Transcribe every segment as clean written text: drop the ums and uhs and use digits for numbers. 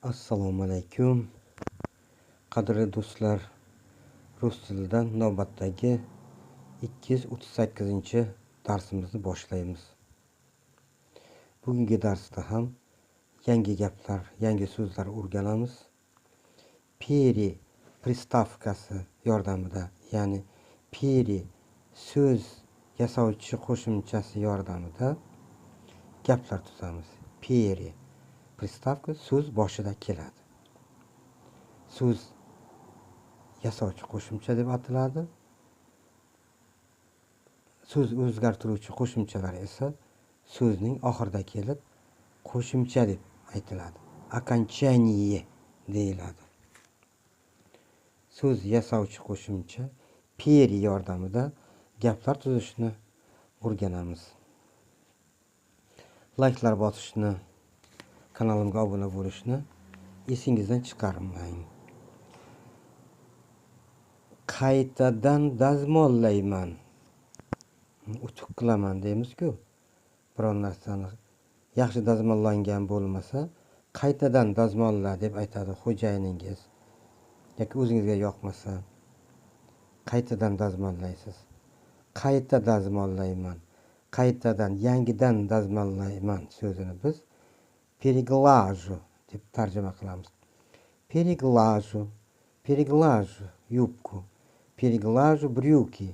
Assalomu alaykum. Qadrli do'stlar, rus tilidan navbatdagi 238-darsimizni boshlaymiz. Bugungi darsda ham yangi gaplar, yangi so'zlar o'rganamiz. Peri pristavkasi yordamida, ya'ni peri so'z yasovchi qo'shimchasi yordamida gaplar tuzamiz. Peri pristavka so'z boshida keladi. So'z yasovchi qo'shimcha deb ataladi. So'z o'zgartiruvchi qo'shimchalar esa so'zning oxirida kelib qo'shimcha deb aytiladi. Окончание deyiladi. So'z yasovchi qo'shimcha peri yordamida gaplar tuzishni o'rganamiz. Layklar bosishni, kanalimga obuna bo'lishni esingizdan chiqarmang. Qaytadan dazmollayman. Utuq qilaman deymiz-ku. Biron narsani yaxshi dazmollangan bo'lmasa, qaytadan dazmolla deb aytadi xo'jayiningiz. Yoki o'zingizga yoqmasa, qaytadan dazmollaysiz. Qayta dazmollayman. Qaytadan, yangidan dazmollayman so'zini biz переглажу deb tarjima qilamiz. Переглажу, переглажу юбку, переглажу брюки.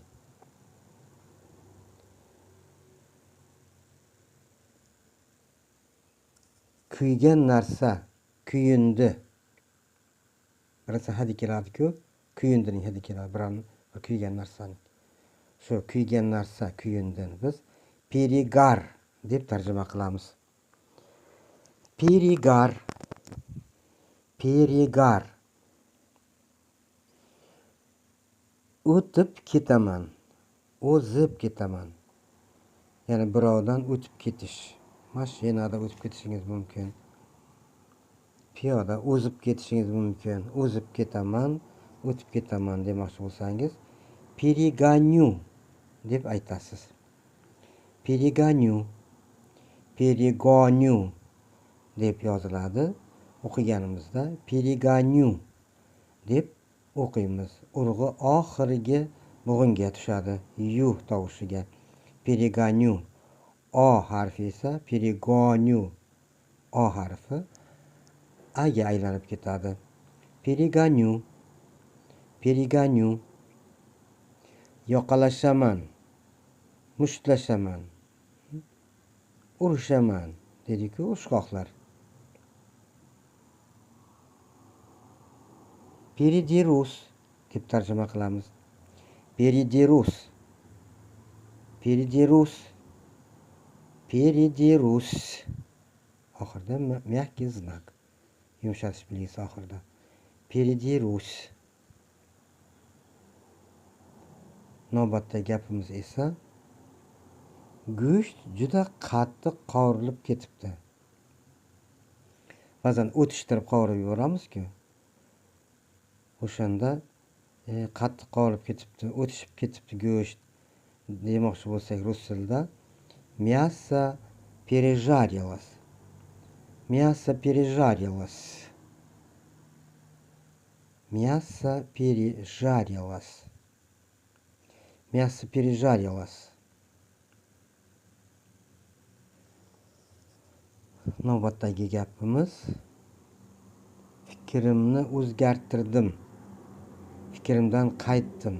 Kuygan narsa, kuyundi. Birasi hadi keladi-ku, kuyundining hadi keladi. Biron kuygan narsaning. Shu kuygan narsa, kuyundini biz перегар deb tarjima qilamiz. Перегар, перегар. O'tib ketaman, o'zib ketaman. Ya'ni birovdan o'tib ketish. Mashinada o'tib ketishingiz mumkin. Piyoda o'zib ketishingiz mumkin. O'zib ketaman, o'tib ketaman demoqchi bo'lsangiz, перегоню deb aytasiz. Перегоню, перегоню deb yoziladi. O'qiganimizda перегоню deb o'qiymiz. Urg'i oxirgi bo'g'inga tushadi, yu tovushiga. Перегоню. O harfi esa перегоню. O harfi aga aylanib ketadi. Перегоню, перегоню. Yoqalashaman, mushtlashaman, urushaman dedi-ku urushqoqlar. Передерусь deb tarjima qilamiz. Передерусь, передерусь, передерусь. Oxirida мягкий знак. Yumshatish belgisi oxirida. Передерусь. Navbatdagi gapimiz esa go'sht juda qattiq qovurilib ketibdi. Ba'zan o'tishtirib qovurib yuboramiz-ku. O'shanda qattiq qovurilib ketibdi, o'tishib ketibdi go'sht demoqchi bo'lsak rus tilida мясо пережарилось. Мясо пережарилось. Мясо пережарилось. Мясо пережарилось. Navbatdagi gapimiz fikrimni o'zgartirdim. Fikrimdan qaytdim.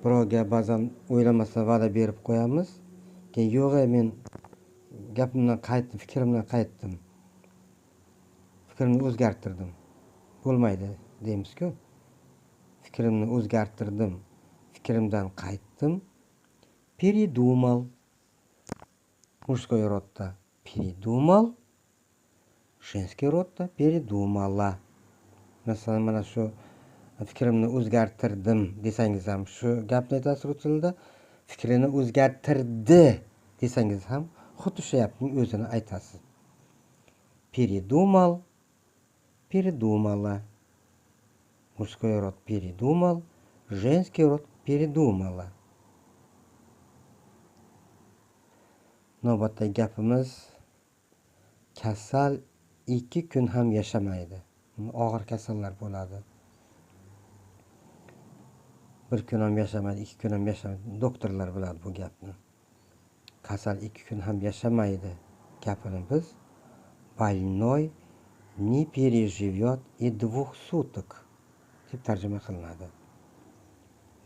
Birovga ba'zan o'ylamasdan va'da berib qo'yamiz. Keyin yo'q, men gapimdan qaytdim, fikrimdan qaytdim. Fikrimni o'zgartirdim. Bo'lmaydi deymiz-ku. Fikrimni o'zgartirdim. Fikrimdan qaytdim. Передумал. Мужской родda передумал. Женский rodda передумала. Masalan, mana shu fikrimni o'zgartirdim desangiz ham shu gapni aytasiz rus tilida. Fikrini o'zgartirdi desangiz ham xuddi shu gapning o'zini aytasiz. Передумал, передумала. Мужской род передумал, женский род передумала. Navbatdagi gapimiz kasal 2 kun ham yashamaydi. Og'ir kasallar bo'ladi. 1 kun ham yashamaydi, 2 kun ham yashamaydi. Doktorlar biladi bu gapni. Kasal 2 kun ham yashamaydi gapini biz больной не переживет и 2 суток deb tarjima qilinadi.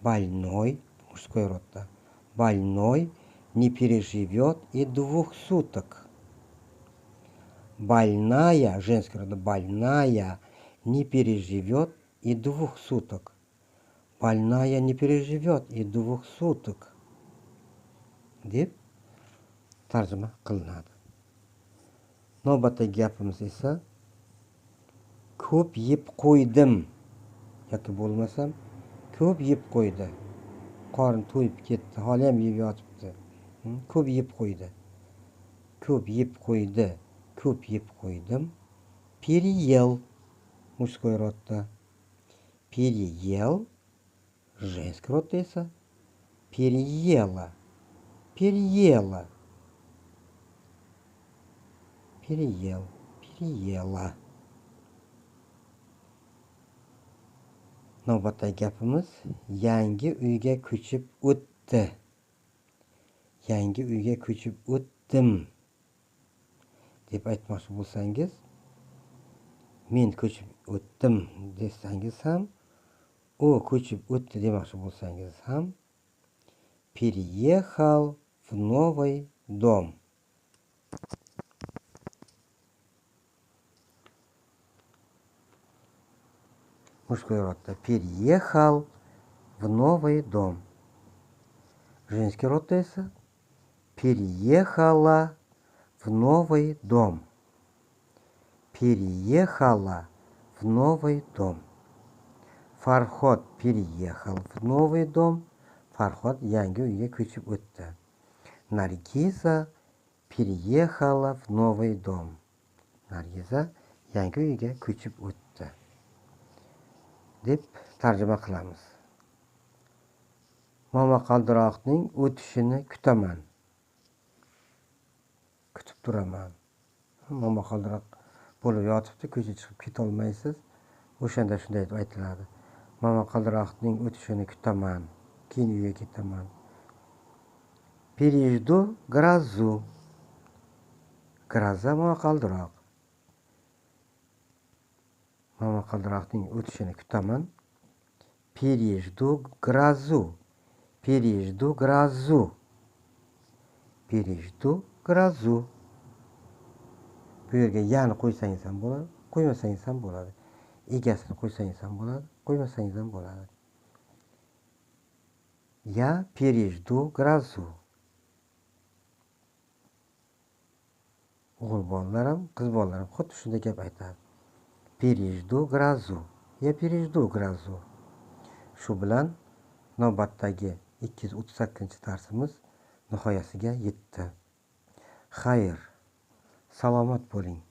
Больной мужской родda. Больной не переживет и 2 суток. Больная, женский род, больная не переживет и 2 суток. Больная не переживет и 2 суток deb tarjima qilinadi. Navbatdagi gapimiz esa ko'p yeb qo'ydim yoki bo'lmasam ko'p yeb qo'ydi. Qorni to'yib ketdi, hali ham yeb yotibdi. Ko'p yeb qo'ydi. Ko'p yeb qo'ydi, ko'p yeb qo'ydim. Переел мужской родda. Переел женский родda esa переела. Переела. Переел, переела. Navbatdagi gapimiz yangi uyga ko'chib o'tdi. Yangi uyga ko'chib o'tdim deb aytmoqchi bo'lsangiz, men ko'chib o'tdim desangiz ham, u ko'chib o'tdi demoqchi bo'lsangiz ham, переехал в новый дом. Мужской родda переехал в новый дом. Женский родda esa переехала в новый дом. Переехала в новый дом. Farhod переехал в новый дом. Farhod yangi uyga ko'chib o'tdi. Nargiza переехала в новый дом. Nargiza yangi uyga ko'chib o'tdi deb tarjima qilamiz. Momaqaldiroqning o'tishini kutaman. Kutib turaman. Momaqaldiroq bo'lib yotibdi, ko'chaga chiqib keta olmaysiz. O'shanda shunday deb aytiladi. Momaqaldiroqning o'tishini kutaman, keyin uyga ketaman. Пережду грозу. Гроза momaqaldiroq. Momaqaldiroqning o'tishini kutaman. Пережду грозу. Пережду грозу. Пережду грозу. Bu yerga yani qo'ysangiz ham bo'ladi, qo'ymasangiz ham bo'ladi. Egasini qo'ysangiz ham bo'ladi, qo'ymasangiz ham bo'ladi. Я пережду грозу. O'g'il bolalar ham, qiz bolalar ham xuddi shunday gap aytadi. Пережду грозу. Я пережду грозу. Shu bilan navbatdagi 238-darsimiz nihoyasiga yetdi. Xayr, salomat bo'ling.